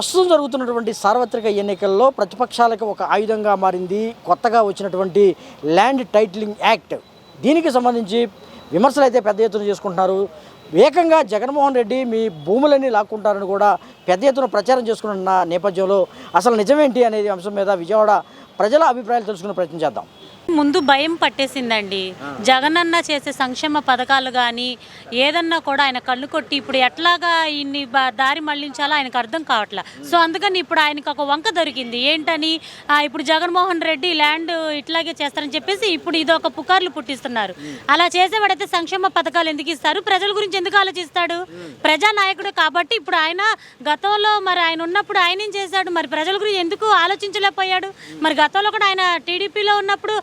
ప్రస్తుతం జరుగుతున్నటువంటి సార్వత్రిక ఎన్నికల్లో ప్రతిపక్షాలకు ఒక ఆయుధంగా మారింది కొత్తగా వచ్చినటువంటి ల్యాండ్ టైటిలింగ్ యాక్ట్. దీనికి సంబంధించి విమర్శలు అయితే పెద్ద ఎత్తున చేసుకుంటున్నారు. ఏకంగా జగన్మోహన్ రెడ్డి మీ భూములన్నీ లాక్కుంటారని కూడా పెద్ద ఎత్తున ప్రచారం చేసుకుంటున్న నేపథ్యంలో అసలు నిజమేంటి అనేది అంశం మీద విజయవాడ ప్రజల అభిప్రాయాలు తెలుసుకునే ప్రయత్నం చేద్దాం. ముందు భయం పట్టేసిందండి. జగనన్న చేసే సంక్షేమ పథకాలు కానీ ఏదన్నా కూడా ఆయన కళ్ళు కొట్టి ఇప్పుడు ఎట్లాగా ఇన్ని దారి మళ్లించాలో ఆయనకు అర్థం కావట్లా. సో అందుకని ఇప్పుడు ఆయనకు ఒక వంక దొరికింది. ఏంటని ఇప్పుడు జగన్మోహన్ రెడ్డి ల్యాండ్ ఇట్లాగే చేస్తారని చెప్పేసి ఇప్పుడు ఇది ఒక పుకార్లు పుట్టిస్తున్నారు. అలా చేసేవాడైతే సంక్షేమ పథకాలు ఎందుకు ఇస్తారు? ప్రజల గురించి ఎందుకు ఆలోచిస్తాడు? ప్రజానాయకుడు కాబట్టి ఇప్పుడు ఆయన గతంలో మరి ఆయన ఉన్నప్పుడు ఆయన ఏం చేశాడు? మరి ప్రజల గురించి ఎందుకు ఆలోచించలేకపోయాడు? మరి గతంలో కూడా ఆయన టీడీపీలో ఉన్నప్పుడు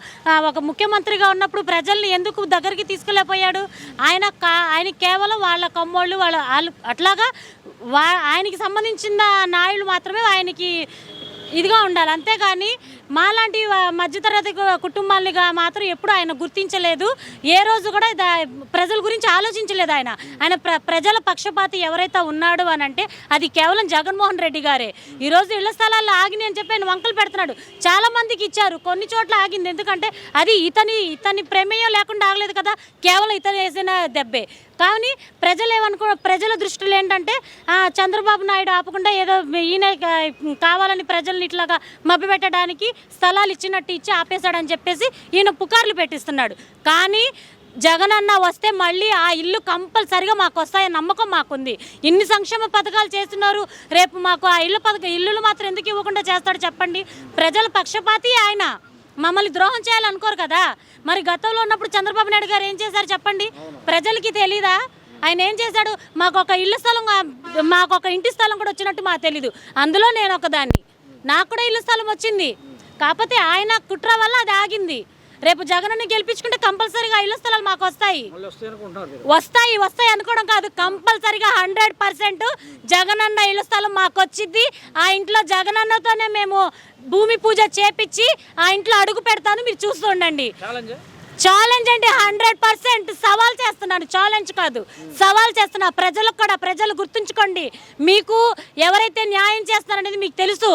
ఒక ముఖ్యమంత్రిగా ఉన్నప్పుడు ప్రజల్ని ఎందుకు దగ్గరికి తీసుకెళ్ళిపోయాడు? ఆయన కేవలం వాళ్ళ కమ్మోళ్ళు వాళ్ళు అట్లాగా ఆయనకి సంబంధించిన నాయుళ్ళు మాత్రమే ఆయనకి ఇదిగా ఉండాలి. అంతేగాని మాలాంటి మధ్యతరగతి కుటుంబాలుగా మాత్రం ఎప్పుడు ఆయన గుర్తించలేదు. ఏ రోజు కూడా ప్రజల గురించి ఆలోచించలేదు. ఆయన ప్రజల పక్షపాతి ఎవరైతే ఉన్నాడు అని అంటే అది కేవలం జగన్మోహన్ రెడ్డి గారే. ఈరోజు ఇళ్ల స్థలాల్లో ఆగినాయి అని చెప్పి ఆయన వంకలు పెడుతున్నాడు. చాలా మందికి ఇచ్చారు, కొన్ని చోట్ల ఆగింది. ఎందుకంటే అది ఇతని ప్రమేయం లేకుండా ఆగలేదు కదా, కేవలం ఇతను వేసిన దెబ్బే. కానీ ప్రజల దృష్టిలో ఏంటంటే చంద్రబాబు నాయుడు ఆపకుండా ఏదో ఈయన కావాలని ప్రజల్ని ఇట్లాగా మభ్యపెట్టడానికి స్థలాలు ఇచ్చినట్టు ఇచ్చి ఆపేశాడని చెప్పేసి ఈయన పుకార్లు పెట్టిస్తున్నాడు. కానీ జగనన్న వస్తే మళ్ళీ ఆ ఇల్లు కంపల్సరిగా మాకు వస్తాయని నమ్మకం మాకుంది. ఇన్ని సంక్షేమ పథకాలు చేస్తున్నారు, రేపు మాకు ఆ ఇల్లులు మాత్రం ఎందుకు ఇవ్వకుండా చేస్తాడు చెప్పండి? ప్రజల పక్షపాతి ఆయన. మమ్మల్ని ద్రోహం చేయాలనుకోరు కదా. మరి గతంలో ఉన్నప్పుడు చంద్రబాబు నాయుడు గారు ఏం చేశారు చెప్పండి? ప్రజలకి తెలీదా? ఆయన ఏం చేశాడు? మాకు ఒక ఇంటి స్థలం కూడా వచ్చినట్టు మాకు తెలీదు. అందులో నేను ఒకదాన్ని, నాకు కూడా ఇల్లు స్థలం వచ్చింది. కాకపోతే ఆయన కుట్ర వల్ల అది ఆగింది. రేపు జగనన్న గెలిపించుకుంటే కంపల్సరీగా ఇళ్ల స్థలాలు మాకు వస్తాయి అనుకోవడం కాదు, కంపల్సరీగా 100% జగనన్న ఇళ్ల స్థలం మాకు వచ్చింది. ఆ ఇంట్లో జగనన్నతోనే మేము భూమి పూజ చేపించి ఆ ఇంట్లో అడుగు పెడతాను, మీరు చూస్తూ ఉండండి. ఛాలెంజ్ అంటే 100% సవాల్ చేస్తున్నాను, ఛాలెంజ్ కాదు, సవాల్ చేస్తున్నా. ప్రజలు గుర్తుంచుకోండి, మీకు ఎవరైతే న్యాయం చేస్తున్నారనేది మీకు తెలుసు.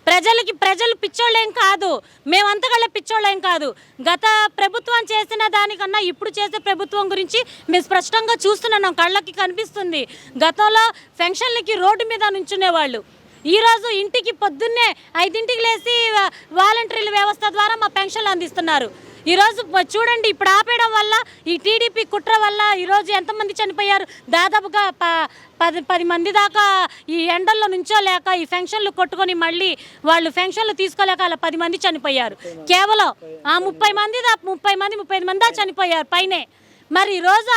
ప్రజలు పిచ్చోళ్ళేం కాదు, మేమంతకల్లా పిచ్చోళ్ళేం కాదు. గత ప్రభుత్వం చేసిన దానికన్నా ఇప్పుడు చేసే ప్రభుత్వం గురించి మేము స్పష్టంగా చూస్తున్నాం, కళ్ళకి కనిపిస్తుంది. గతంలో పెన్షన్లకి రోడ్డు మీద నుంచునేవాళ్ళు, ఈరోజు ఇంటికి పొద్దున్నే 5ంటికి లేచి వాలంటీర్ల వ్యవస్థ ద్వారా మా పెన్షన్లు అందిస్తున్నారు. ఈరోజు చూడండి, ఇప్పుడు ఆపేయడం వల్ల ఈ టీడీపీ కుట్ర వల్ల ఈరోజు ఎంతమంది చనిపోయారు? దాదాపుగా 10 మంది దాకా ఈ ఎండల్లో నుంచోలేక ఈ పెన్షన్లు కొట్టుకొని మళ్ళీ వాళ్ళు పెన్షన్లు తీసుకోలేక అలా 10 మంది చనిపోయారు. కేవలం 35 మంది చనిపోయారు పైనే. మరి ఈరోజు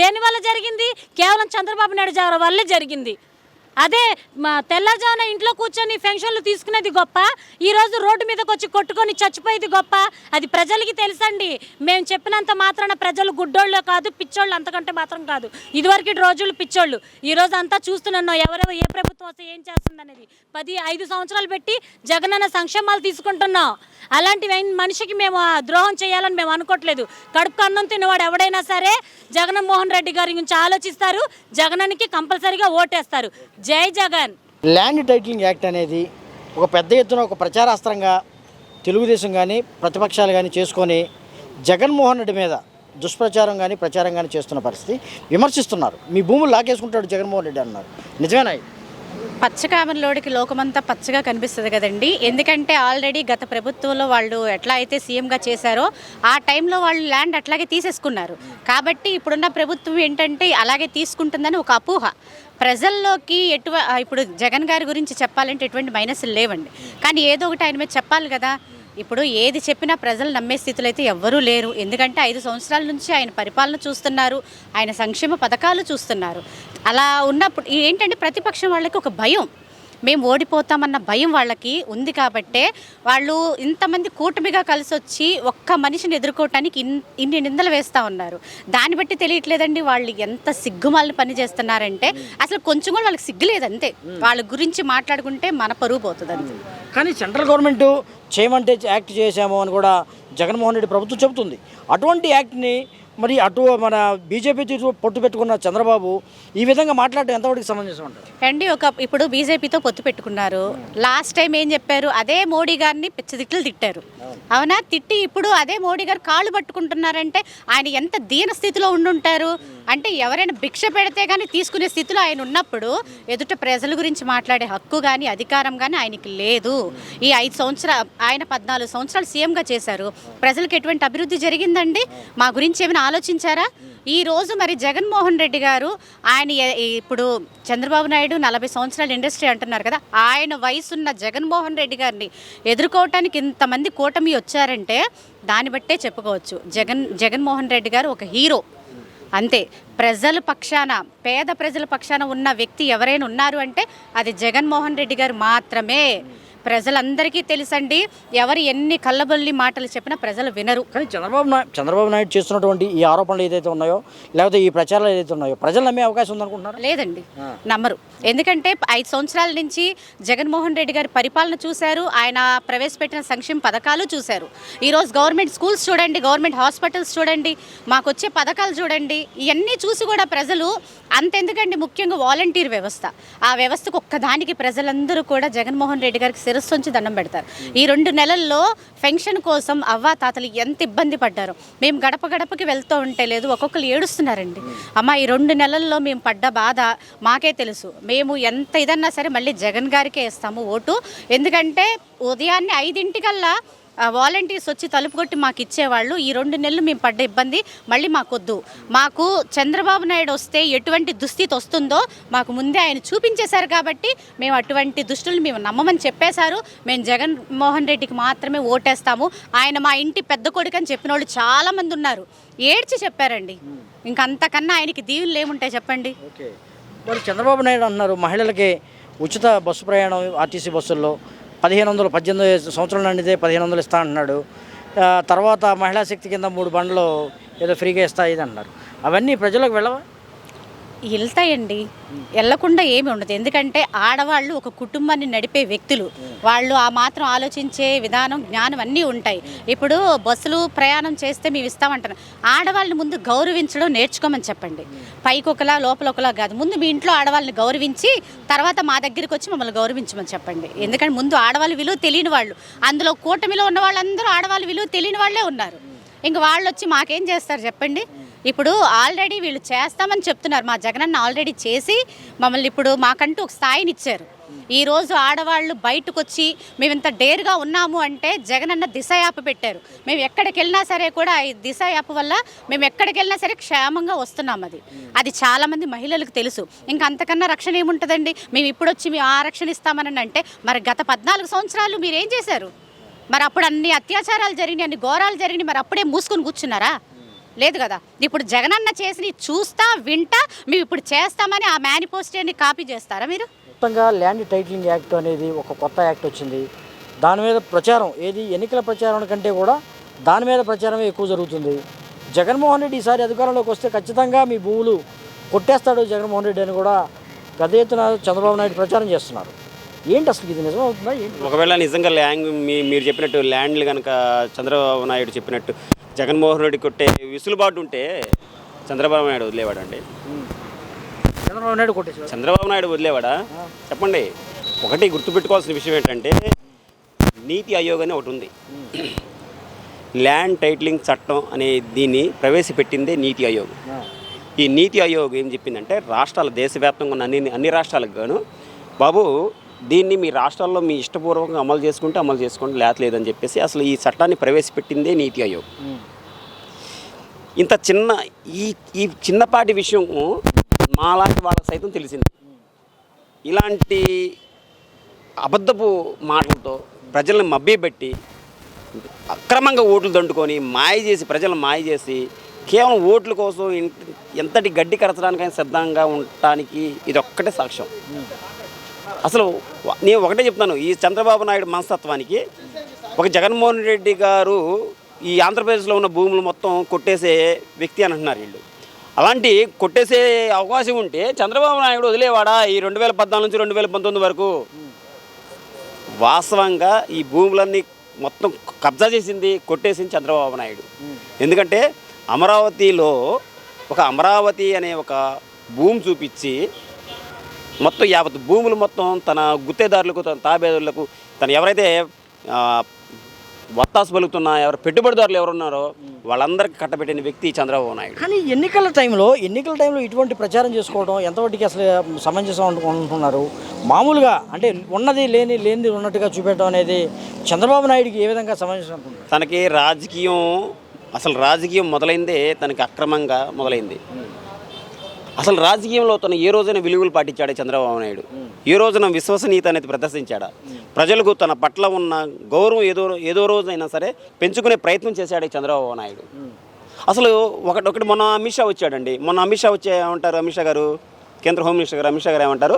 దేనివల్ల జరిగింది? కేవలం చంద్రబాబు నాయుడు గారి వల్లే జరిగింది. అదే తెల్లజామున ఇంట్లో కూర్చొని పెన్షన్లు తీసుకునేది గొప్ప, ఈరోజు రోడ్డు మీదకి వచ్చి కొట్టుకొని చచ్చిపోయేది గొప్ప. అది ప్రజలకి తెలుసండి. మేము చెప్పినంత మాత్రాన ప్రజలు గుడ్డోళ్ళు కాదు, పిచ్చోళ్ళు అంతకంటే మాత్రం కాదు. ఇదివరకు రోజులు పిచ్చోళ్ళు, ఈరోజు అంతా చూస్తున్నాం ఎవరెవరు ఏ ప్రభుత్వం వస్తే ఏం చేస్తుందనేది. 5 సంవత్సరాలు పెట్టి జగనన్న సంక్షేమాలు తీసుకుంటున్నాం. అలాంటి మనిషికి మేము ద్రోహం చేయాలని మేము అనుకోవట్లేదు. కడుపు అన్నం తిన్నవాడు ఎవడైనా సరే జగన్మోహన్ రెడ్డి గారి గురించి ఆలోచిస్తారు, జగనన్నకి కంపల్సరీగా ఓటేస్తారు. జై జగన్. ల్యాండ్ టైటిలింగ్ యాక్ట్ అనేది ఒక పెద్ద ఎత్తున ఒక ప్రచారాస్త్రంగా తెలుగుదేశం కానీ ప్రతిపక్షాలు కానీ చేసుకొని జగన్మోహన్ రెడ్డి మీద దుష్ప్రచారం కానీ ప్రచారం కానీ చేస్తున్న పరిస్థితి విమర్శిస్తున్నారు. మీ భూములు లాగేసుకుంటాడు జగన్మోహన్ రెడ్డి అన్నారు. నిజమేనా? పచ్చకామలోడికి లోకమంతా పచ్చగా కనిపిస్తుంది కదండి. ఎందుకంటే ఆల్రెడీ గత ప్రభుత్వంలో వాళ్ళు ఎట్లా అయితే సీఎంగా చేశారో ఆ టైంలో వాళ్ళు ల్యాండ్ అట్లాగే తీసేసుకున్నారు. కాబట్టి ఇప్పుడున్న ప్రభుత్వం ఏంటంటే అలాగే తీసుకుంటుందని ఒక అపోహ ప్రజల్లోకి. ఇప్పుడు జగన్ గారి గురించి చెప్పాలంటే ఎటువంటి మైనస్లు లేవండి, కానీ ఏదో ఒకటి ఆయన మీద చెప్పాలి కదా. ఇప్పుడు ఏది చెప్పినా ప్రజలు నమ్మే స్థితిలో అయితే ఎవ్వరూ లేరు. ఎందుకంటే 5 సంవత్సరాల నుంచి ఆయన పరిపాలన చూస్తున్నారు, ఆయన సంక్షేమ పథకాలు చూస్తున్నారు. అలా ఉన్నప్పుడు ఏంటంటే ప్రతిపక్షం వాళ్ళకి ఒక భయం, మేము ఓడిపోతామన్న భయం వాళ్ళకి ఉంది. కాబట్టే వాళ్ళు ఇంతమంది కూటమిగా కలిసి వచ్చి ఒక్క మనిషిని ఎదుర్కోవటానికి ఇన్ని నిందలు వేస్తూ ఉన్నారు. దాన్ని బట్టి తెలియట్లేదండి వాళ్ళు ఎంత సిగ్గుమాలిన పని చేస్తున్నారంటే అసలు కొంచెం కూడా వాళ్ళకి సిగ్గులేదు. అంతే, వాళ్ళ గురించి మాట్లాడుకుంటే మన పరువు పోతుంది అంతే. కానీ సెంట్రల్ గవర్నమెంట్ చేయమంటే యాక్ట్ చేసాము అని కూడా జగన్మోహన్ రెడ్డి ప్రభుత్వం చెబుతుంది. అటువంటి యాక్ట్ని మరి మన బీజేపీతో పొత్తు పెట్టుకున్న చంద్రబాబు ఈ విధంగా మాట్లాడటం ఎంతవరకు సమంజసం అంటారు? అండి ఇప్పుడు బీజేపీతో పొత్తు పెట్టుకున్నారు. లాస్ట్ టైం ఏం చెప్పారు? అదే మోడీ గారిని తిట్లు తిట్టారు. అవునా? తిట్టి ఇప్పుడు అదే మోడీ గారు కాళ్ళు పట్టుకుంటున్నారంటే ఆయన ఎంత దీన స్థితిలో ఉండుంటారు. అంటే ఎవరైనా భిక్ష పెడితే కానీ తీసుకునే స్థితిలో ఆయన ఉన్నప్పుడు ఎదుట ప్రజల గురించి మాట్లాడే హక్కు కానీ అధికారం కానీ ఆయనకి లేదు. ఈ 5 సంవత్సరాలు ఆయన 14 సంవత్సరాలు సీఎంగా చేశారు. ప్రజలకు ఎటువంటి అభివృద్ధి జరిగిందండి? మా గురించి ఏమైనా ఆలోచించారా? ఈరోజు మరి జగన్మోహన్ రెడ్డి గారు ఆయన ఇప్పుడు చంద్రబాబు నాయుడు 40 సంవత్సరాల ఇండస్ట్రీ అంటున్నారు కదా, ఆయన వయసున్న జగన్మోహన్ రెడ్డి గారిని ఎదుర్కోవటానికి ఇంతమంది కూటమి వచ్చారంటే దాన్ని బట్టే చెప్పుకోవచ్చు జగన్మోహన్ రెడ్డి గారు ఒక హీరో అంతే. ప్రజల పక్షాన, పేద ప్రజల పక్షాన ఉన్న వ్యక్తి ఎవరైనా ఉన్నారు అంటే అది జగన్మోహన్ రెడ్డి గారు మాత్రమే. ప్రజలందరికీ తెలుసండి, ఎవరు ఎన్ని కళ్ళబొల్లి మాటలు చెప్పినా ప్రజలు వినరు. కానీ చంద్రబాబు నాయుడు చేస్తున్నటువంటి ఈ ఆరోపణలు ఏదైతే ఉన్నాయో, లేకపోతే ఈ ప్రచారాలు ఏదైతే ఉన్నాయో, ప్రజలు నమ్మే అవకాశం ఉందనుకుంటున్నారు? లేదండి, నమ్మరు. ఎందుకంటే 5 సంవత్సరాల నుంచి జగన్మోహన్ రెడ్డి గారి పరిపాలన చూశారు, ఆయన ప్రవేశపెట్టిన సంక్షేమ పథకాలు చూశారు. ఈరోజు గవర్నమెంట్ స్కూల్స్ చూడండి, గవర్నమెంట్ హాస్పిటల్స్ చూడండి, మాకు వచ్చే పథకాలు చూడండి, ఇవన్నీ చూసి కూడా ప్రజలు అంతెందుకండి, ముఖ్యంగా వాలంటీర్ వ్యవస్థ, ఆ వ్యవస్థకు ఒక్కదానికి ప్రజలందరూ కూడా జగన్మోహన్ రెడ్డి గారికి శిరస్సు ఉంచి దండం పెడతారు. ఈ 2 నెలల్లో పెన్షన్ కోసం అవ్వా తాతలు ఎంత ఇబ్బంది పడ్డారు. మేము గడప గడపకి వెళ్తూ ఉంటే లేదు, ఒక్కొక్కరు ఏడుస్తున్నారండి. అమ్మ, ఈ 2 నెలల్లో మేము పడ్డ బాధ మాకే తెలుసు. మేము ఎంత ఇదన్నా సరే మళ్ళీ జగన్ గారికే వేస్తాము ఓటు. ఎందుకంటే ఉదయాన్నే 5 వాలంటీర్స్ వచ్చి తలుపు కొట్టి మాకు ఇచ్చేవాళ్ళు. ఈ 2 నెలలు మేము పడ్డ ఇబ్బంది మళ్ళీ మాకొద్దు. మాకు చంద్రబాబు నాయుడు వస్తే ఎటువంటి దుస్థితి వస్తుందో మాకు ముందే ఆయన చూపించేశారు కాబట్టి మేము అటువంటి దుస్తులు మేము నమ్మమని చెప్పేశారు. మేము జగన్మోహన్ రెడ్డికి మాత్రమే ఓటేస్తాము. ఆయన మా ఇంటి పెద్ద కొడుకు అని చెప్పిన వాళ్ళు చాలామంది ఉన్నారు, ఏడ్చి చెప్పారండి. ఇంకంతకన్నా ఆయనకి దీవులు ఏముంటాయి చెప్పండి. ఓకే, మరి చంద్రబాబు నాయుడు అన్నారు మహిళలకి ఉచిత బస్సు ప్రయాణం ఆర్టీసీ బస్సుల్లో 1500, 18 సంవత్సరాలు నిండితే 1500 ఇస్తా అంటున్నాడు. తర్వాత మహిళా శక్తి కింద 3 బండ్లు ఏదో ఫ్రీగా ఇస్తా ఇది అంటున్నారు. అవన్నీ ప్రజలకు వెళ్ళవా? వెళ్తాయండి, వెళ్ళకుండా ఏమి ఉండదు. ఎందుకంటే ఆడవాళ్ళు ఒక కుటుంబాన్ని నడిపే వ్యక్తులు, వాళ్ళు ఆ మాత్రం ఆలోచించే విధానం, జ్ఞానం అన్నీ ఉంటాయి. ఇప్పుడు బస్సులు ప్రయాణం చేస్తే మేము ఇస్తామంటారు. ఆడవాళ్ళని ముందు గౌరవించడం నేర్చుకోమని చెప్పండి. పైకొకలా లోపల ఒకలా కాదు, ముందు మీ ఇంట్లో ఆడవాళ్ళని గౌరవించి తర్వాత మా దగ్గరికి వచ్చి మమ్మల్ని గౌరవించమని చెప్పండి. ఎందుకంటే ముందు ఆడవాళ్ళ విలువ తెలియని వాళ్ళు, అందులో కూటమిలో ఉన్న వాళ్ళందరూ ఆడవాళ్ళ విలువ తెలియని వాళ్ళే ఉన్నారు. ఇంక వాళ్ళు వచ్చి మాకేం చేస్తారు చెప్పండి. ఇప్పుడు ఆల్రెడీ వీళ్ళు చేస్తామని చెప్తున్నారు. మా జగనన్న ఆల్రెడీ చేసి మమ్మల్ని ఇప్పుడు మాకంటూ ఒక స్థాయిని ఇచ్చారు. ఈరోజు ఆడవాళ్ళు బయటకు వచ్చి మేము ఇంత డేర్గా ఉన్నాము అంటే జగనన్న దిశ యాప్ పెట్టారు. మేము ఎక్కడికి వెళ్ళినా సరే కూడా ఈ దిశ యాప్ వల్ల మేము ఎక్కడికి వెళ్ళినా సరే క్షేమంగా వస్తున్నాం. అది చాలామంది మహిళలకు తెలుసు. ఇంకా అంతకన్నా రక్షణ ఏముంటుందండి? మేము ఇప్పుడు వచ్చి మేము ఆ రక్షణ ఇస్తామని అంటే మరి గత 14 సంవత్సరాలు మీరు ఏం చేశారు? మరి అప్పుడు అన్ని అత్యాచారాలు జరిగినాయి, అన్ని ఘోరాలు జరిగినాయి, మరి అప్పుడే మూసుకొని కూర్చున్నారా? లేదు కదా. ఇప్పుడు జగనన్న చేసి చూస్తా వింటా మేము ఇప్పుడు చేస్తామని ఆ మేనిఫెస్టోని కాపీ చేస్తారా మీరు? మొత్తంగా ల్యాండ్ టైటిలింగ్ యాక్ట్ అనేది ఒక కొత్త యాక్ట్ వచ్చింది. దాని మీద ప్రచారం ఏది ఎన్నికల ప్రచారం కంటే కూడా దాని మీద ప్రచారమే ఎక్కువ జరుగుతుంది. జగన్మోహన్ రెడ్డి ఈసారి అధికారంలోకి వస్తే ఖచ్చితంగా మీ భూములు కొట్టేస్తాడు జగన్మోహన్ రెడ్డి అని కూడా పెద్ద ఎత్తున చంద్రబాబు నాయుడు ప్రచారం చేస్తున్నారు. ఏంటి అసలు ఇది నిజం అవుతుందా ఏంటి? ఒకవేళ నిజంగా మీరు చెప్పినట్టు ల్యాండ్లు కనుక చంద్రబాబు నాయుడు చెప్పినట్టు జగన్మోహన్ రెడ్డి కొట్టే విసులుబాటు ఉంటే చంద్రబాబు నాయుడు వదిలేవాడండి? చంద్రబాబు నాయుడు వదిలేవాడా చెప్పండి? ఒకటి గుర్తుపెట్టుకోవాల్సిన విషయం ఏంటంటే నీతి ఆయోగ్ అని ఒకటి ఉంది. ల్యాండ్ టైటిలింగ్ చట్టం అనే దీన్ని ప్రవేశపెట్టిందే నీతి ఆయోగ్. ఈ నీతి ఆయోగ్ ఏం చెప్పిందంటే రాష్ట్రాల దేశవ్యాప్తంగా ఉన్న అన్ని రాష్ట్రాలకు గాను బాబు దీన్ని మీ రాష్ట్రాల్లో మీ ఇష్టపూర్వకంగా అమలు చేసుకోండి లేదని చెప్పేసి అసలు ఈ చట్టాన్ని ప్రవేశపెట్టిందే నీతి ఆయోగ్. ఇంత ఈ చిన్నపాటి విషయం మాలాంటి వాళ్ళకి సైతం తెలిసింది. ఇలాంటి అబద్ధపు మాటలతో ప్రజల్ని మభ్యపెట్టి అక్రమంగా ఓట్లు దండుకొని ప్రజలను మాయ చేసి కేవలం ఓట్ల కోసం ఎంతటి గడ్డి కరచడానికైనా సిద్ధంగా ఉండటానికి ఇది ఒక్కటే సాక్ష్యం. అసలు నేను ఒకటే చెప్తాను, ఈ చంద్రబాబు నాయుడు మనస్తత్వానికి ఒక జగన్మోహన్ రెడ్డి గారు ఈ ఆంధ్రప్రదేశ్లో ఉన్న భూములు మొత్తం కొట్టేసే వ్యక్తి అని అంటున్నారు వీళ్ళు. అలాంటి కొట్టేసే అవకాశం ఉంటే చంద్రబాబు నాయుడు వదిలేవాడా ఈ 2014 నుంచి 2019 వరకు? వాస్తవంగా ఈ భూములన్నీ మొత్తం కబ్జా చేసింది, కొట్టేసింది చంద్రబాబు నాయుడు. ఎందుకంటే అమరావతిలో ఒక అమరావతి అనే ఒక భూమి చూపించి మొత్తం యావత్ భూములు మొత్తం తన గుత్తేదారులకు, తన తాబేదారులకు, తను ఎవరైతే వత్తాసు పలుకుతున్న ఎవరు పెట్టుబడిదారులు ఎవరున్నారో వాళ్ళందరికీ కట్టబెట్టిన వ్యక్తి చంద్రబాబు నాయుడు. కానీ ఎన్నికల టైంలో ఇటువంటి ప్రచారం చేసుకోవడం ఎంతవరకు అసలు సమంజసం అనుకుంటున్నారు? మామూలుగా అంటే ఉన్నది లేనిది ఉన్నట్టుగా చూపెట్టడం అనేది చంద్రబాబు నాయుడుకి ఏ విధంగా సమంజసం అనుకుంటున్నారు? తనకి రాజకీయం మొదలైందే తనకి అక్రమంగా మొదలైంది. అసలు రాజకీయంలో తను ఏ రోజైనా విలువలు పాటించాడే చంద్రబాబు నాయుడు? ఏ రోజున విశ్వసనీయత అనేది ప్రదర్శించాడా? ప్రజలకు తన పట్ల ఉన్న గౌరవం ఏదో రోజైనా సరే పెంచుకునే ప్రయత్నం చేశాడే చంద్రబాబు నాయుడు. అసలు ఒకటి మొన్న అమిత్ షా వచ్చాడండి. అమిత్ షా ఏమంటారు? అమిత్ షా గారు, కేంద్ర హోమ్ మినిస్టర్ గారు అమిత్ షా గారు ఏమంటారు?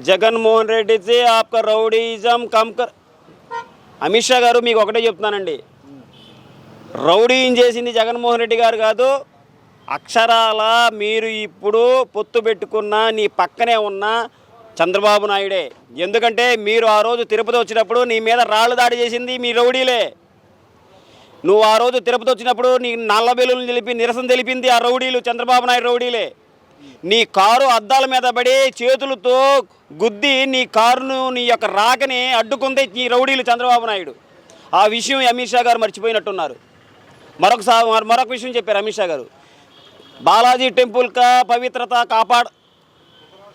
జగన్మోహన్ రెడ్డి ఆప్కా రౌడీజం కమ్కర్. అమిత్ షా గారు మీకు ఒకటే చెప్తున్నానండి, రౌడీజం చేసింది జగన్మోహన్ రెడ్డి గారు కాదు, అక్షరాల మీరు ఇప్పుడు పొత్తు పెట్టుకున్న నీ పక్కనే ఉన్న చంద్రబాబు నాయుడే. ఎందుకంటే మీరు ఆ రోజు తిరుపతి వచ్చినప్పుడు నీ మీద రాళ్ళు దాడి చేసింది మీ రౌడీలే. నువ్వు ఆ రోజు తిరుపతి వచ్చినప్పుడు నీ నల్ల బెలూన్లు నిరసన తెలిపింది ఆ రౌడీలు, చంద్రబాబు నాయుడు రౌడీలే. నీ కారు అద్దాల మీద పడి చేతులతో గుద్ది నీ కారును, నీ యొక్క రాకని అడ్డుకుంది నీ రౌడీలు చంద్రబాబు నాయుడు. ఆ విషయం అమిత్ షా గారు మర్చిపోయినట్టున్నారు. మరొక విషయం చెప్పారు అమిత్ షా గారు, బాలాజీ టెంపుల్ పవిత్రత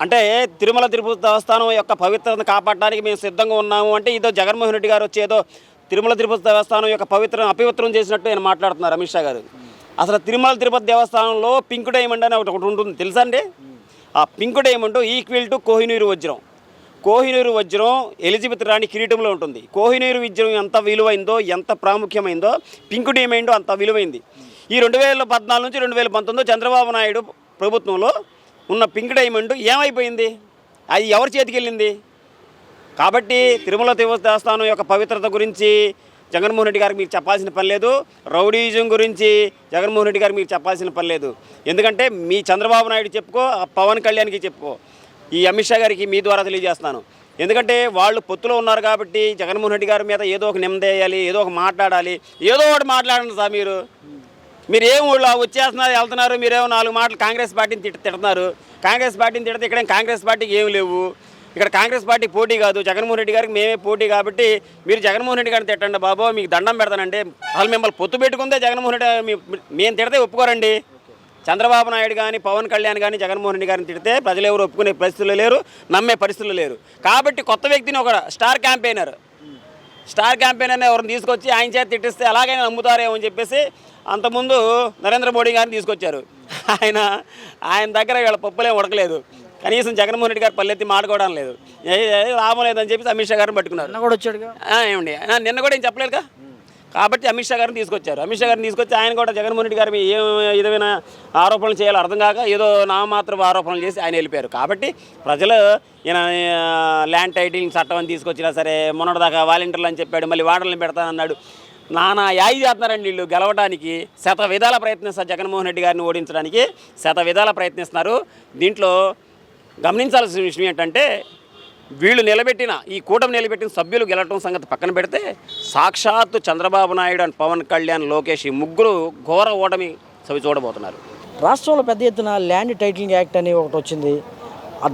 అంటే తిరుమల తిరుపతి దేవస్థానం యొక్క పవిత్రతను కాపాడడానికి మేము సిద్ధంగా ఉన్నాము అంటే ఇదో జగన్మోహన్ రెడ్డి గారు వచ్చేదో తిరుమల తిరుపతి దేవస్థానం యొక్క అపవిత్రం చేసినట్టు ఆయన మాట్లాడుతున్నారు అమిత్ షా గారు. అసలు తిరుమల తిరుపతి దేవస్థానంలో పింక్ డైమండ్ అని ఒకటి ఉంటుంది తెలుసా అండి? ఆ pink diamond equal to Kohinoor వజ్రం. కోహినూరు వజ్రం ఎలిజబెత్ రాణి కిరీటంలో ఉంటుంది. కోహినూరు వజ్రం ఎంత విలువైందో, ఎంత ప్రాముఖ్యమైందో పింక్ డైమండ్ అంత విలువైంది. ఈ 2014 నుంచి 2019 చంద్రబాబు నాయుడు ప్రభుత్వంలో ఉన్న పింక్ డైమండ్ ఏమైపోయింది? అది ఎవరి చేతికి వెళ్ళింది? కాబట్టి తిరుమల తిరుపతి దేవస్థానం యొక్క పవిత్రత గురించి జగన్మోహన్ రెడ్డి గారికి మీకు చెప్పాల్సిన పని లేదు. రౌడీజం గురించి జగన్మోహన్ రెడ్డి గారికి మీకు చెప్పాల్సిన పని లేదు. ఎందుకంటే మీ చంద్రబాబు నాయుడు చెప్పుకో, పవన్ కళ్యాణ్కి చెప్పుకో, ఈ అమిత్ షా గారికి మీ ద్వారా తెలియజేస్తున్నాను. ఎందుకంటే వాళ్ళు పొత్తులో ఉన్నారు కాబట్టి జగన్మోహన్ రెడ్డి గారి మీద ఏదో ఒక నిందేయాలి, ఏదో ఒక మాట్లాడాలి. ఏదో ఒకటి మాట్లాడండి సార్. మీరు ఏం ఊళ్ళో వచ్చేస్తున్నారు, వెళ్తున్నారు, మీరేమో 4 మాటలు కాంగ్రెస్ పార్టీని తిడుతున్నారు. కాంగ్రెస్ పార్టీని తిడితే ఇక్కడ కాంగ్రెస్ పార్టీకి ఏం లేవు. ఇక్కడ కాంగ్రెస్ పార్టీ పోటీ కాదు, జగన్మోహన్ రెడ్డి గారికి మేమే పోటీ. కాబట్టి మీరు జగన్మోహన్ రెడ్డి గారిని తిట్టండి బాబు, మీకు దండం పెడతానండి. అసలు మిమ్మల్ని పొత్తు పెట్టుకుందే జగన్మోహన్ రెడ్డి, మేము తిడితే ఒప్పుకోరండి. చంద్రబాబు నాయుడు కానీ, పవన్ కళ్యాణ్ కానీ జగన్మోహన్ రెడ్డి గారిని తిడితే ప్రజలు ఎవరు ఒప్పుకునే పరిస్థితులు లేరు, నమ్మే పరిస్థితులు లేరు. కాబట్టి కొత్త వ్యక్తిని ఒక స్టార్ క్యాంపెయినర్ ఎవరిని తీసుకొచ్చి ఆయన చేత తిట్టిస్తే ఎలాగైనా నమ్ముతారేమో అని చెప్పేసి అంతకుముందు నరేంద్ర మోడీ గారిని తీసుకొచ్చారు. ఆయన దగ్గర వీళ్ళ పప్పులేం ఉడకలేదు. కనీసం జగన్మోహన్ రెడ్డి గారు పల్లెత్తి మాట్లాడుకోవడం లేదు, లాభం లేదని చెప్పేసి అమిత్ షా గారిని పట్టుకున్నారు. ఏమండి నిన్న కూడా ఏం చెప్పలేదుగా. కాబట్టి అమిత్ షా గారిని తీసుకొచ్చారు. అమిత్ షా గారిని తీసుకొచ్చి ఆయన కూడా జగన్మోహన్ రెడ్డి గారి ఏ విధమైన ఆరోపణలు చేయాలో అర్థం కాక ఏదో నామాత్రపు ఆరోపణలు చేసి ఆయన వెళ్ళిపోయారు. కాబట్టి ప్రజలు ఈయన ల్యాండ్ టైటిలింగ్ చట్టం అని తీసుకొచ్చినా సరే, మొన్నటిదాకా వాలంటీర్లు అని చెప్పాడు, మళ్ళీ వాటర్లను పెడతానన్నాడు. నానా యాయి చేస్తున్నారండి వీళ్ళు గెలవడానికి. విధాల ప్రయత్నిస్తారు, జగన్మోహన్ రెడ్డి గారిని ఓడించడానికి విధాల ప్రయత్నిస్తున్నారు. దీంట్లో గమనించాల్సిన విషయం ఏంటంటే, వీళ్ళు ఈ కూటమి నిలబెట్టిన సభ్యులు గెలవటం సంగతి పక్కన పెడితే, సాక్షాత్తు చంద్రబాబు నాయుడు అండ్ పవన్ కళ్యాణ్, లోకేష్ ఈ ముగ్గురు ఘోర ఓటమి చూడబోతున్నారు. రాష్ట్రంలో పెద్ద ఎత్తున ల్యాండ్ టైటిలింగ్ యాక్ట్ అని ఒకటి వచ్చింది.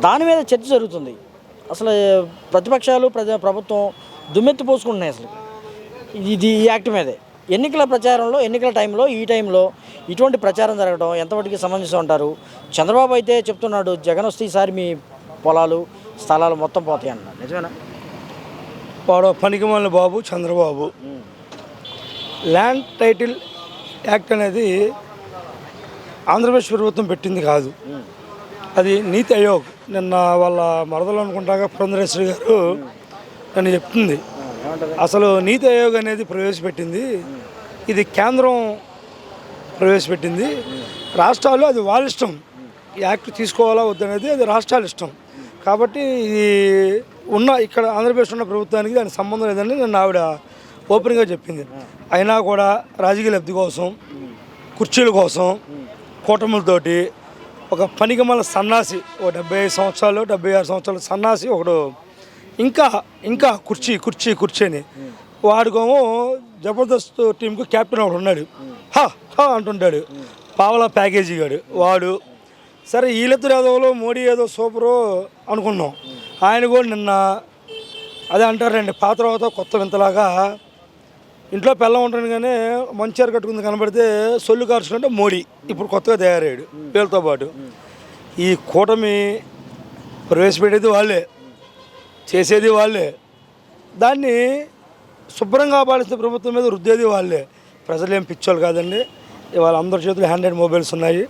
దాని మీద చర్చ జరుగుతుంది. అసలు ప్రతిపక్షాలు ప్రభుత్వం దుమ్మెత్తి పోసుకుంటున్నాయి అసలు ఈ యాక్ట్ మీదే. ఎన్నికల ప్రచారంలో, ఎన్నికల టైంలో, ఈ టైంలో ఇటువంటి ప్రచారం జరగడం ఎంతవరకు సమంజసం అంటారు? చంద్రబాబు అయితే చెప్తున్నాడు, జగన్ వస్తే ఈసారి మీ పొలాలు, స్థలాలు మొత్తం పోతాయి అన్నారు. నిజమేనా? వాడు పనికిమాలిన బాబు చంద్రబాబు. ల్యాండ్ టైటిల్ యాక్ట్ అనేది ఆంధ్రప్రదేశ్ ప్రభుత్వం పెట్టింది కాదు, అది నీతి ఆయోగ్. నిన్న వాళ్ళ మరదలు అనుకుంటాగా పురంధరేశ్వరి గారు నన్ను చెప్తుంది, అసలు నీతి ఆయోగ్ అనేది ప్రవేశపెట్టింది, ఇది కేంద్రం ప్రవేశపెట్టింది. రాష్ట్రాలు అది వాళ్ళ ఇష్టం, యాక్ట్ తీసుకోవాలా వద్దనేది అది రాష్ట్రాల ఇష్టం. కాబట్టి ఇది ఇక్కడ ఆంధ్రప్రదేశ్ ఉన్న ప్రభుత్వానికి దానికి సంబంధం లేదని నన్ను ఆవిడ ఓపెన్గా చెప్పింది. అయినా కూడా రాజకీయ లబ్ధి కోసం, కుర్చీల కోసం, కూటములతోటి ఒక పనికిమాల సన్నాసి, ఓ 75 సంవత్సరాలు 76 సంవత్సరాల సన్నాసి ఒకడు ఇంకా కుర్చీ అని వాడుకోమో జబర్దస్త్ టీంకు కెప్టెన్ ఒకడు ఉన్నాడు, హా హా అంటుంటాడు, పావలా ప్యాకేజీ గాడు వాడు. సరే వీళ్ళిద్దరు ఏదో మోడీ ఏదో సూపరు అనుకున్నాం. ఆయన కూడా నిన్న అదే అంటారండి, పాత తర్వాత కొత్త వింతలాగా ఇంట్లో పిల్ల ఉంటుంది కానీ మంచిగా కట్టుకుంది కనబడితే సొల్లు కార్చుకుంటే మోడీ ఇప్పుడు కొత్తగా తయారయ్యాడు వీళ్ళతో పాటు. ఈ కూటమి ప్రవేశపెట్టేది వాళ్ళే, చేసేది వాళ్ళే, దాన్ని శుభ్రంగా పాలిస్తే ప్రభుత్వం మీద రుద్దేది వాళ్ళే. ప్రజలు ఏం పిచ్చోళ్ళు కాదండి. ఇవాళ అందరి చేతులు హ్యాండ్రెడ్ మొబైల్స్ ఉన్నాయి.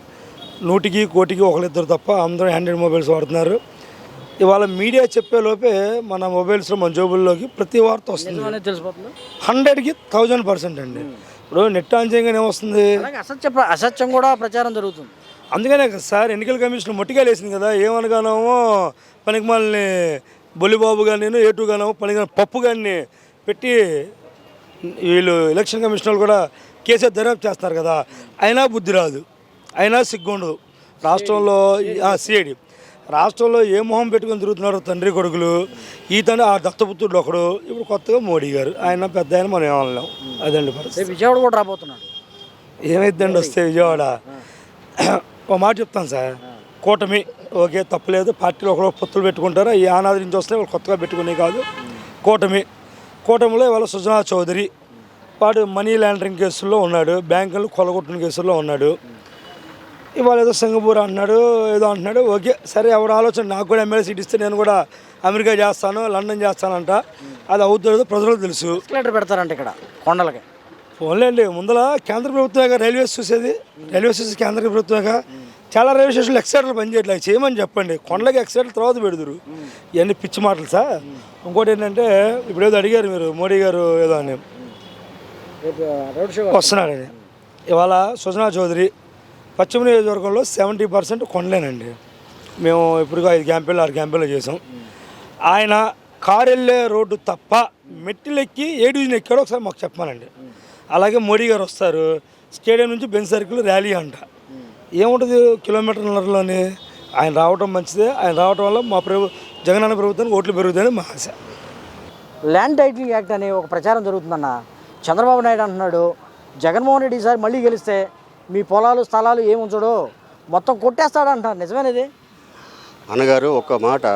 100కి 1,00,000కి ఒకరిద్దరు తప్ప అందరూ హ్యాండ్రెడ్ మొబైల్స్ వాడుతున్నారు. ఇవాళ మీడియా చెప్పే లోపే మన మొబైల్స్లో మన జోబుల్లోకి ప్రతి వార్త వస్తుంది. 100కి 1000% అండి. ఇప్పుడు నెట్ ఆన్ చేయగానే ఏమొస్తుంది, అసత్యం కూడా ప్రచారం జరుగుతుంది. అందుకనే కదా సార్ ఎన్నికల కమిషన్ మొట్టికాయలు వేసింది కదా. ఏమనగానేమో పనికిమాలని బొలిబాబు కానీ ఏటు గానేమో పనికిమాల పప్పు కానీ పెట్టి వీళ్ళు ఎలక్షన్ కమిషనర్లు కూడా కేసీఆర్ దర్యాప్తు చేస్తున్నారు కదా. అయినా బుద్ధి రాదు, అయినా సిగ్గుండదు. రాష్ట్రంలో సిఐడి రాష్ట్రంలో ఏ మొహం పెట్టుకొని తిరుగుతున్నారు తండ్రి కొడుకులు. ఈ తండ్రి ఆ దత్తపుత్రుడు ఒకడు, ఇప్పుడు కొత్తగా మోడీ గారు, ఆయన పెద్ద ఆయన మనం ఏమనలేం. అదండి పరిస్థితి. విజయవాడ కూడా రాబోతున్నాడు. ఏమైందండి వస్తే విజయవాడ. ఒక మాట చెప్తాను సార్, కూటమి ఓకే తప్పలేదు, పార్టీలో ఒకరు పొత్తులు పెట్టుకుంటారు, ఈ ఆనాది నుంచి వస్తే వాళ్ళు కొత్తగా పెట్టుకునే కాదు. కూటమిలో ఇవాళ సుజనా చౌదరి వాడు మనీ లాండరింగ్ కేసుల్లో ఉన్నాడు, బ్యాంకులు కొలగొట్టిన కేసుల్లో ఉన్నాడు. ఇవాళ ఏదో సింగపూర్ అంటున్నాడు, ఏదో అంటున్నాడు. ఓకే సరే, ఎవరు ఆలోచన, నాకు కూడా ఎమ్మెల్యే సీట్ ఇస్తే నేను కూడా అమెరికా చేస్తాను, లండన్ చేస్తానంట. అది అవుతుందో ప్రజలకు తెలుసు. ఎస్కలేటర్ పెడతారంట ఇక్కడ కొండలకి. ఫోన్లేండి, ముందర కేంద్ర ప్రభుత్వమేగా రైల్వేస్ చూసేది, రైల్వేస్ చూసి కేంద్ర ప్రభుత్వమేగా. చాలా రైల్వే స్టేషన్లు ఎక్సైటర్లు పనిచేయట్లేదు, చేయమని చెప్పండి. కొండలకి ఎక్సైటర్ తర్వాత పెడుతురు. ఇవన్నీ పిచ్చి మాటలు సార్. ఇంకోటి ఏంటంటే ఇప్పుడు ఏదో అడిగారు మీరు, మోడీ గారు ఏదో అని వస్తున్నాడని. ఇవాళ సుజనా చౌదరి పశ్చిమ నియోజకవర్గంలో 70% కొండలేనండి. మేము ఇప్పుడు 5 క్యాంపెయిన్లు 6 క్యాంపెయిన్లు చేసాం. ఆయన కారు వెళ్ళే రోడ్డు తప్ప మెట్టిలెక్కి ఏ డివిజన్ ఎక్కాడో ఒకసారి మాకు చెప్పానండి. అలాగే మోడీ గారు వస్తారు, స్టేడియం నుంచి బెంచ్ సర్కిల్ ర్యాలీ అంట. ఏముంటుంది కిలోమీటర్లలోని. ఆయన రావడం మంచిదే, ఆయన రావడం వల్ల మా జగనన్న ప్రభుత్వానికి ఓట్లు పెరుగుతాయని మా ఆశ. ల్యాండ్ టైటిలింగ్ యాక్ట్ అనే ఒక ప్రచారం జరుగుతుందన్న. చంద్రబాబు నాయుడు అంటున్నాడు, జగన్మోహన్ రెడ్డి ఈసారి మళ్ళీ గెలిస్తే మీ పొలాలు స్థలాలు ఏమి ఉంచడో మొత్తం కొట్టేస్తాడు అంటారు. నిజమేనది? అన్నగారు ఒక మాట,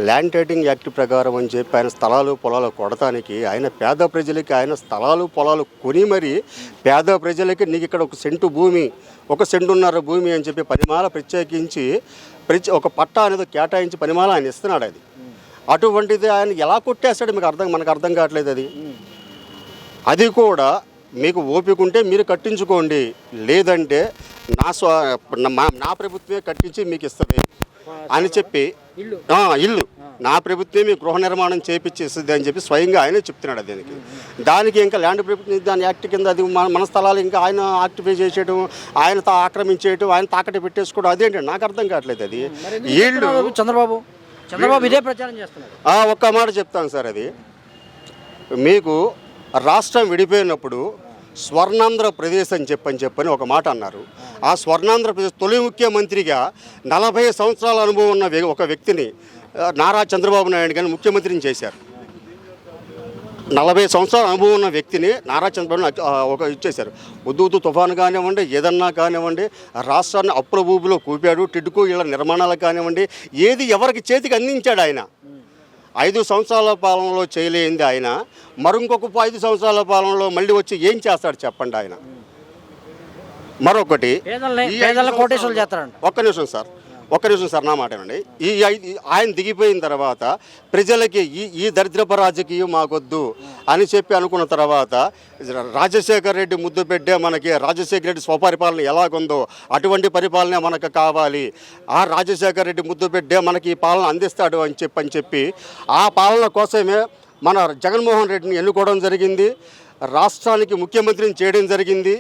ల్యాండ్ టైటిలింగ్ యాక్ట్ ప్రకారం అని చెప్పి ఆయన స్థలాలు పొలాలు కొడటానికి ఆయన పేద ప్రజలకి ఆయన స్థలాలు పొలాలు కొని మరి పేద ప్రజలకి నీకు ఇక్కడ 1 సెంటు భూమి 1 సెంటున్నర భూమి అని చెప్పి పరిమాల ప్రత్యేకించి ఒక పట్టా అనేది కేటాయించి పరిమాల ఆయన ఇస్తున్నాడు. అది అటువంటిది ఆయన ఎలా కొట్టేస్తాడు మనకు అర్థం కావట్లేదు. అది కూడా మీకు ఓపిక ఉంటే మీరు కట్టించుకోండి, లేదంటే నా ప్రభుత్వమే కట్టించి మీకు ఇస్తుంది అని చెప్పి ఇల్లు నా ప్రభుత్వమే మీ గృహ నిర్మాణం చేయించి ఇస్తుంది అని చెప్పి స్వయంగా ఆయనే చెప్తున్నాడు. దానికి ఇంకా ల్యాండ్ ప్రభుత్వం దాని యాక్ట్ కింద అది మన స్థలాలు ఇంకా ఆయన ఆక్టిఫై చేసేయడం, ఆయన ఆక్రమించేయడం, ఆయన తాకట్టు పెట్టేసుకోవడం, అదేంటి నాకు అర్థం కావట్లేదు. అది వీళ్ళు చంద్రబాబు ఇదే ప్రచారం చేస్తున్నారు. ఒక్క మాట చెప్తాను సార్, అది మీకు రాష్ట్రం విడిపోయినప్పుడు స్వర్ణాంధ్రప్రదేశ్ అని చెప్పని ఒక మాట అన్నారు. ఆ స్వర్ణాంధ్రప్రదేశ్ తొలి ముఖ్యమంత్రిగా 40 సంవత్సరాల అనుభవం ఉన్న ఒక వ్యక్తిని నారా చంద్రబాబు నాయుడు గారిని ముఖ్యమంత్రిని చేశారు. 40 సంవత్సరాల అనుభవం ఉన్న వ్యక్తిని నారా చంద్రబాబు ఇచ్చేశారు. ఉద్దుతు తుఫాను కానివ్వండి, ఏదన్నా కానివ్వండి, రాష్ట్రాన్ని అప్పుల ఊబిలో కూపాడు. టిడ్కో ఇళ్ల నిర్మాణాలు కానివ్వండి, ఏది ఎవరికి చేతికి అందించాడు. ఆయన 5 సంవత్సరాల పాలనలో చేయలేంది ఆయన మరొక 5 సంవత్సరాల పాలనలో మళ్ళీ వచ్చి ఏం చేస్తాడు చెప్పండి. ఆయన మరొకటి ఒక్క నిమిషం సార్ నా మాట అండి. ఆయన దిగిపోయిన తర్వాత ప్రజలకి ఈ దరిద్రపు రాజకీయం మాకొద్దు అని చెప్పి అనుకున్న తర్వాత రాజశేఖర రెడ్డి ముద్దు పెట్టే మనకి రాజశేఖర రెడ్డి స్వపరిపాలన ఎలాగుందో అటువంటి పరిపాలన మనకు కావాలి, ఆ రాజశేఖర రెడ్డి ముద్దు పెట్టే మనకి ఈ పాలన అందిస్తాడు అని చెప్పి ఆ పాలన కోసమే మన జగన్మోహన్ రెడ్డిని ఎన్నుకోవడం జరిగింది, రాష్ట్రానికి ముఖ్యమంత్రిని చేయడం జరిగింది.